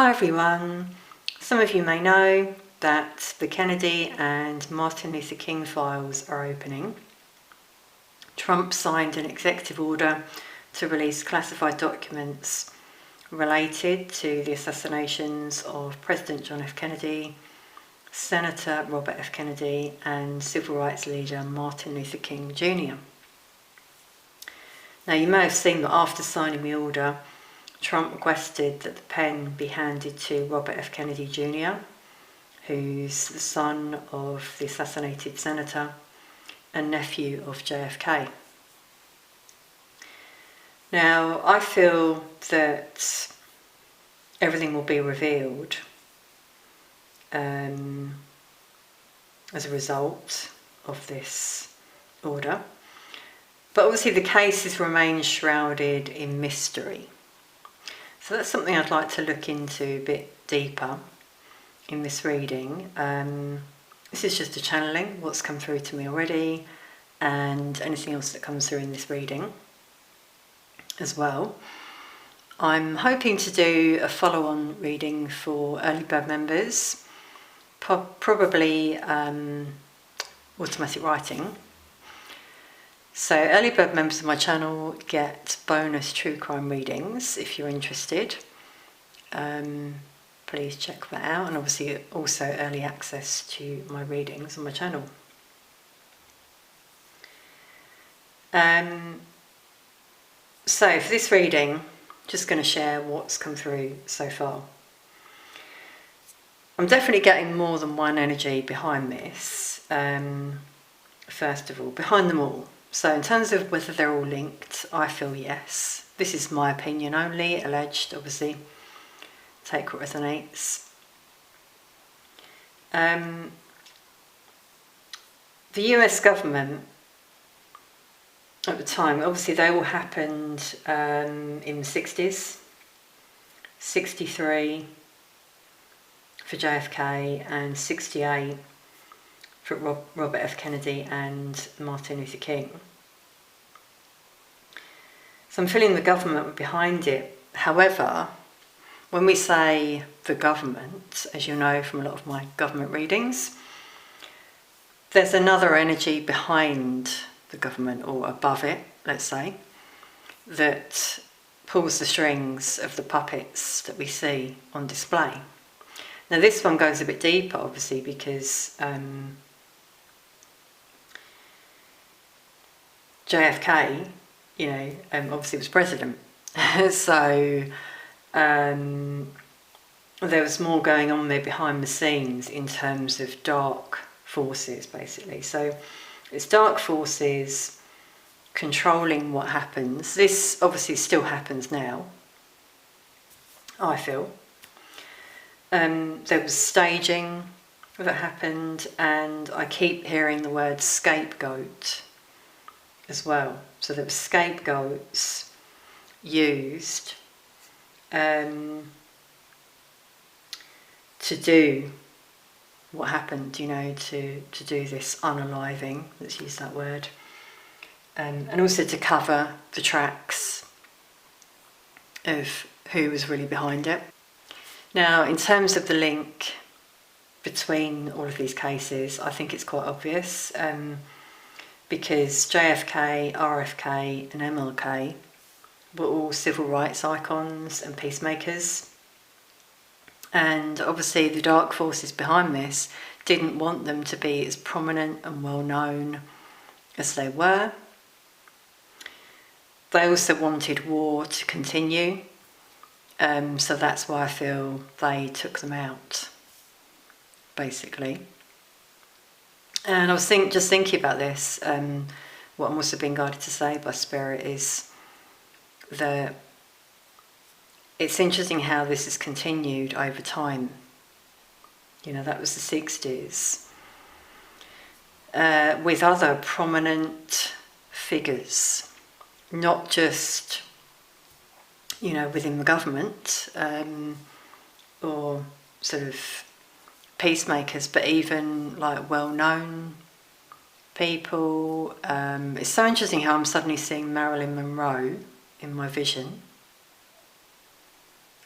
Hi everyone. Some of you may know that the Kennedy and Martin Luther King files are opening. Trump signed an executive order to release classified documents related to the assassinations of President John F. Kennedy, Senator Robert F. Kennedy, and civil rights leader Martin Luther King Jr. Now, you may have seen that after signing the order, Trump requested that the pen be handed to Robert F. Kennedy Jr., who's the son of the assassinated senator and nephew of JFK. Now, I feel that everything will be revealed as a result of this order, but obviously the cases remain shrouded in mystery. So that's something I'd like to look into a bit deeper in this reading. This is just a channeling, what's come through to me already, and anything else that comes through in this reading as well. I'm hoping to do a follow-on reading for early bird members, probably automatic writing. So early bird members of my channel get bonus true crime readings if you're interested. Please check that out, and obviously also early access to my readings on my channel. So for this reading, just going to share what's come through so far. I'm definitely getting more than one energy behind this. First of all, behind them all. So in terms of whether they're all linked, I feel yes. This is my opinion only, alleged, obviously. Take what resonates. The US government at the time, obviously they all happened in the 60s. 63 for JFK and 68 for Robert F. Kennedy and Martin Luther King. So I'm feeling the government were behind it. However, when we say the government, as you know from a lot of my government readings, there's another energy behind the government, or above it, let's say, that pulls the strings of the puppets that we see on display. Now this one goes a bit deeper, obviously, because JFK, obviously was president. So there was more going on there behind the scenes in terms of dark forces, basically. So it's dark forces controlling what happens. This obviously still happens now, I feel. There was staging that happened, and I keep hearing the word scapegoat as well. So there were scapegoats used to do what happened, to do this unaliving, let's use that word, and also to cover the tracks of who was really behind it. Now, in terms of the link between all of these cases, I think it's quite obvious, because JFK, RFK and MLK were all civil rights icons and peacemakers. And obviously the dark forces behind this didn't want them to be as prominent and well known as they were. They also wanted war to continue, so that's why I feel they took them out, basically. And I was just thinking about this, what I'm also being guided to say by Spirit is that it's interesting how this has continued over time. That was the 60s. With other prominent figures, not just, within the government, or sort of peacemakers, but even like well-known people. It's so interesting how I'm suddenly seeing Marilyn Monroe in my vision.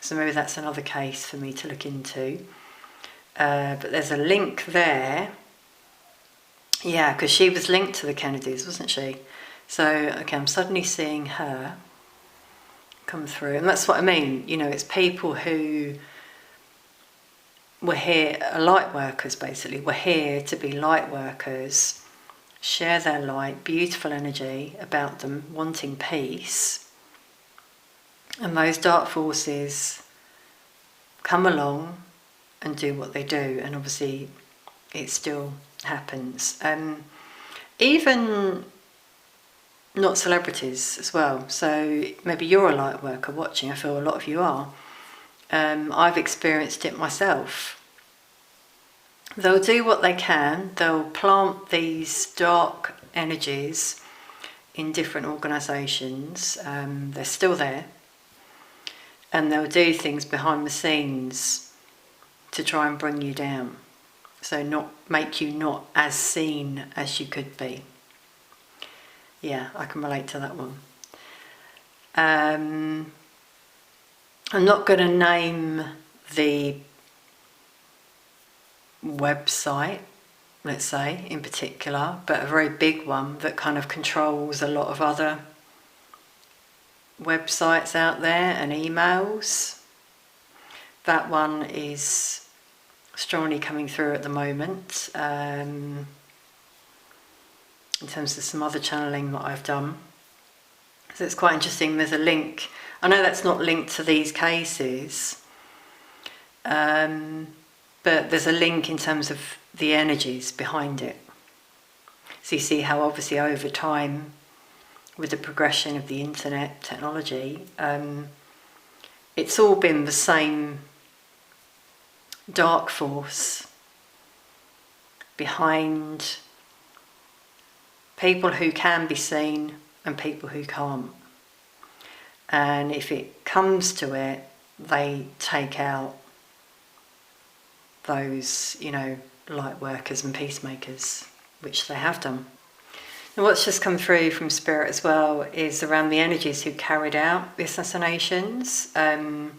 So maybe that's another case for me to look into. But there's a link there. Yeah, because she was linked to the Kennedys, wasn't she? So, okay, I'm suddenly seeing her come through. And that's what I mean. You know, it's people who were here, light workers basically, were here to be light workers, share their light, beautiful energy about them, wanting peace. And those dark forces come along and do what they do. And obviously it still happens. Even not celebrities as well. So maybe you're a light worker watching. I feel a lot of you are. I've experienced it myself. They'll do what they can. They'll plant these dark energies in different organisations. They're still there. And they'll do things behind the scenes to try and bring you down. So not make you not as seen as you could be. Yeah, I can relate to that one. I'm not going to name the website, let's say, in particular, but a very big one that kind of controls a lot of other websites out there and emails. That one is strongly coming through at the moment, in terms of some other channeling that I've done. So it's quite interesting. There's a link. I know that's not linked to these cases, but there's a link in terms of the energies behind it. So you see how obviously over time, with the progression of the internet technology, it's all been the same dark force behind people who can be seen and people who can't. And if it comes to it, they take out those, you know, light workers and peacemakers, which they have done. And what's just come through from Spirit as well is around the energies who carried out the assassinations, and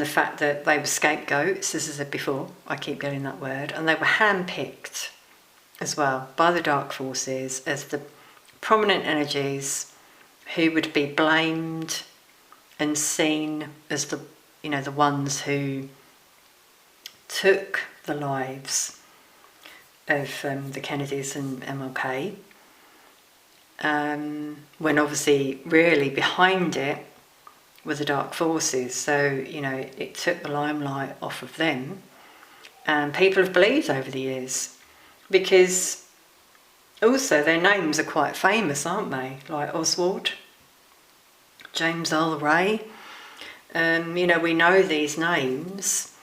the fact that they were scapegoats, as I said before, I keep getting that word, and they were handpicked as well by the dark forces as the prominent energies who would be blamed and seen as the, you know, the ones who took the lives of the Kennedys and MLK, when obviously really behind it were the dark forces. So, you know, it took the limelight off of them, and people have believed over the years, because also their names are quite famous, aren't they? Like Oswald, James Earl Ray. You know, we know these names,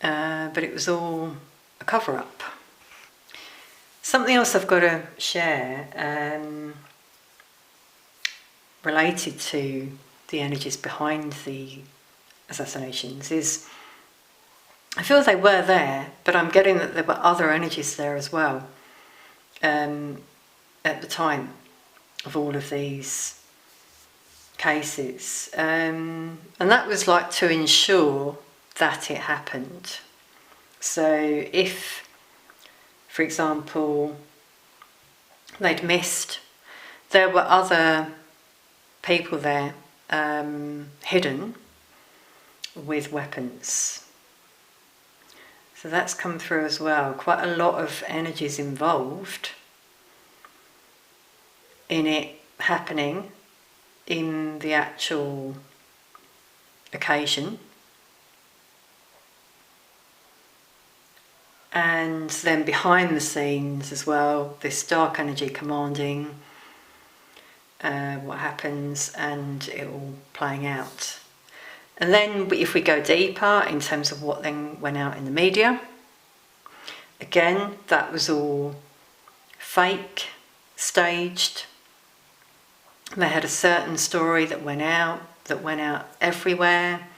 but it was all a cover-up. Something else I've got to share, related to the energies behind the assassinations, is I feel they were there, but I'm getting that there were other energies there as well, at the time of all of these cases, and that was like to ensure that it happened. So if, for example, they'd missed, there were other people there, hidden with weapons. So that's come through as well. Quite a lot of energies involved in it happening in the actual occasion. And then behind the scenes as well, this dark energy commanding what happens and it all playing out. And then if we go deeper in terms of what then went out in the media, again, that was all fake, staged. They had a certain story that went out everywhere,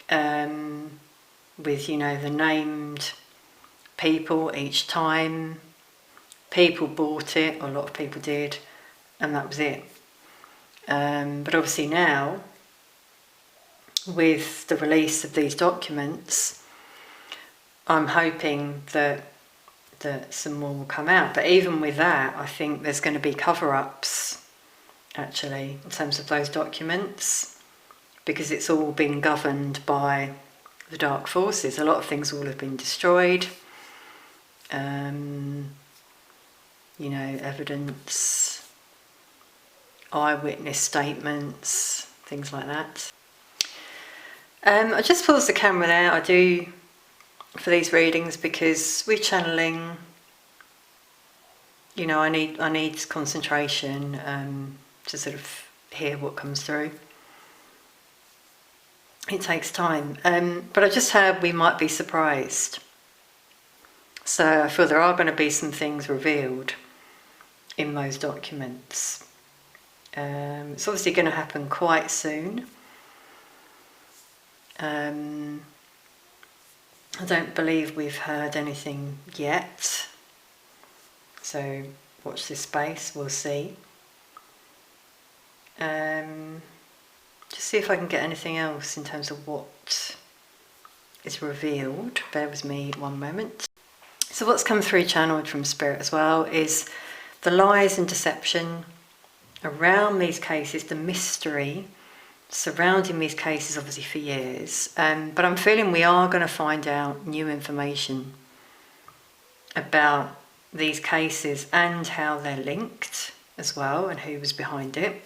with, you know, the named people each time. People bought it, or a lot of people did, and that was it. But obviously now, with the release of these documents, I'm hoping that some more will come out. But even with that, I think there's going to be cover-ups, actually, in terms of those documents, because it's all been governed by the dark forces. A lot of things will have been destroyed. Evidence, eyewitness statements, things like that. I just paused the camera there. I do for these readings because we're channeling. I need concentration to sort of hear what comes through. It takes time, but I just heard we might be surprised. So I feel there are going to be some things revealed in those documents. It's obviously going to happen quite soon. I don't believe we've heard anything yet. So watch this space, we'll see. Just see if I can get anything else in terms of what is revealed. Bear with me one moment. So what's come through channeled from Spirit as well is the lies and deception around these cases, the mystery surrounding these cases obviously for years. But I'm feeling we are going to find out new information about these cases and how they're linked as well and who was behind it.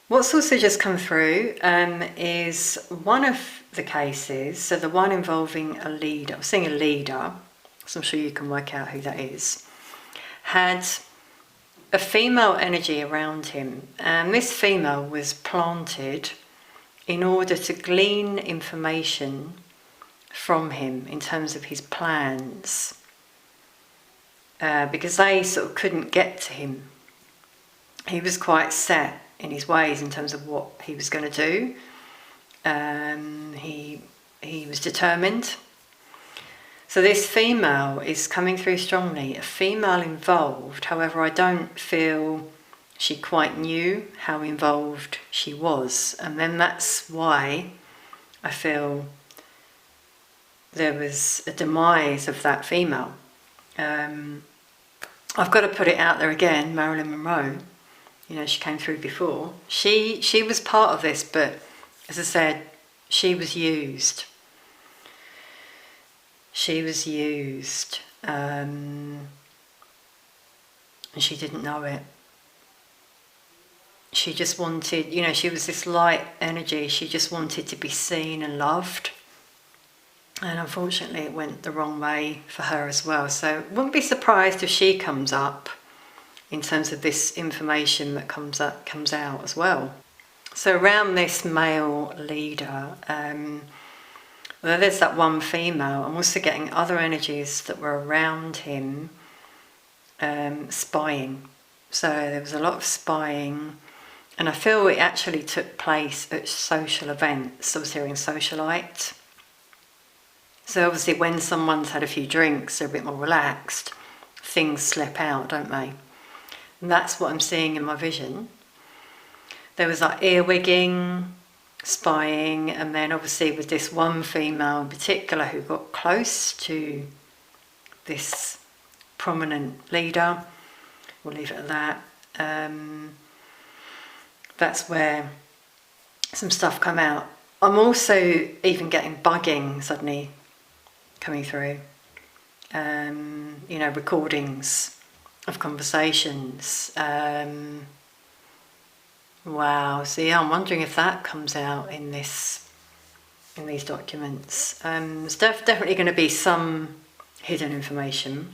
What's also just come through is one of the cases, so the one involving a leader, I'm seeing a leader, so I'm sure you can work out who that is, had a female energy around him, and this female was planted in order to glean information from him in terms of his plans, because they sort of couldn't get to him. He was quite set in his ways in terms of what he was going to do. He was determined. So this female is coming through strongly, a female involved. However, I don't feel she quite knew how involved she was. And then that's why I feel there was a demise of that female. I've got to put it out there again, Marilyn Monroe. She came through before. She was part of this, but as I said, she was used. She was used, and she didn't know it. She just wanted, she was this light energy. She just wanted to be seen and loved. And unfortunately, it went the wrong way for her as well. So wouldn't be surprised if she comes up in terms of this information that comes out as well. So around this male leader, well, there's that one female. I'm also getting other energies that were around him, spying. So there was a lot of spying, and I feel it actually took place at social events. I was hearing socialite. So obviously when someone's had a few drinks, they're a bit more relaxed, things slip out, don't they? And that's what I'm seeing in my vision. There was like earwigging, spying, and then obviously with this one female in particular who got close to this prominent leader, we'll leave it at that. That's where some stuff come out. I'm also even getting bugging suddenly coming through. Recordings of conversations. Wow. So yeah, I'm wondering if that comes out in these documents. There's definitely going to be some hidden information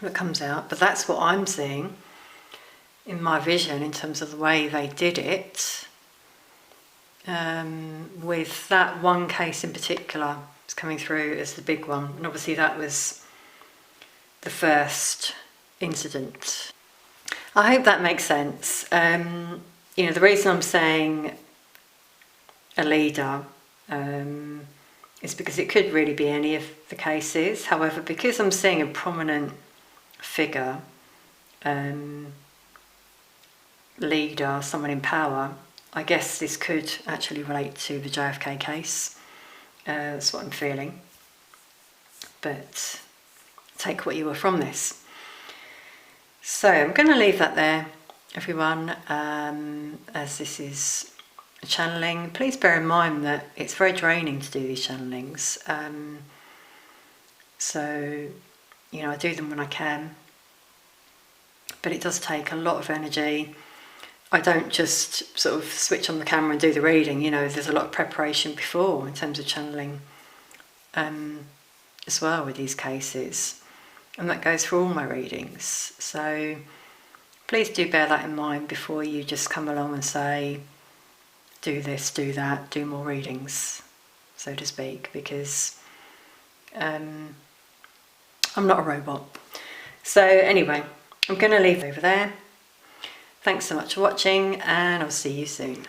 that comes out, but that's what I'm seeing in my vision in terms of the way they did it. With that one case in particular, it's coming through as the big one, and obviously that was the first incident. I hope that makes sense. The reason I'm saying a leader is because it could really be any of the cases. However, because I'm seeing a prominent figure, leader, someone in power, I guess this could actually relate to the JFK case. That's what I'm feeling. But take what you will from this. So I'm going to leave that there, everyone, as this is a channeling. Please bear in mind that it's very draining to do these channelings. So, I do them when I can, but it does take a lot of energy. I don't just sort of switch on the camera and do the reading, there's a lot of preparation before in terms of channeling as well with these cases. And that goes for all my readings. So please do bear that in mind before you just come along and say, do this, do that, do more readings, so to speak, because I'm not a robot. So anyway, I'm going to leave it over there. Thanks so much for watching, and I'll see you soon.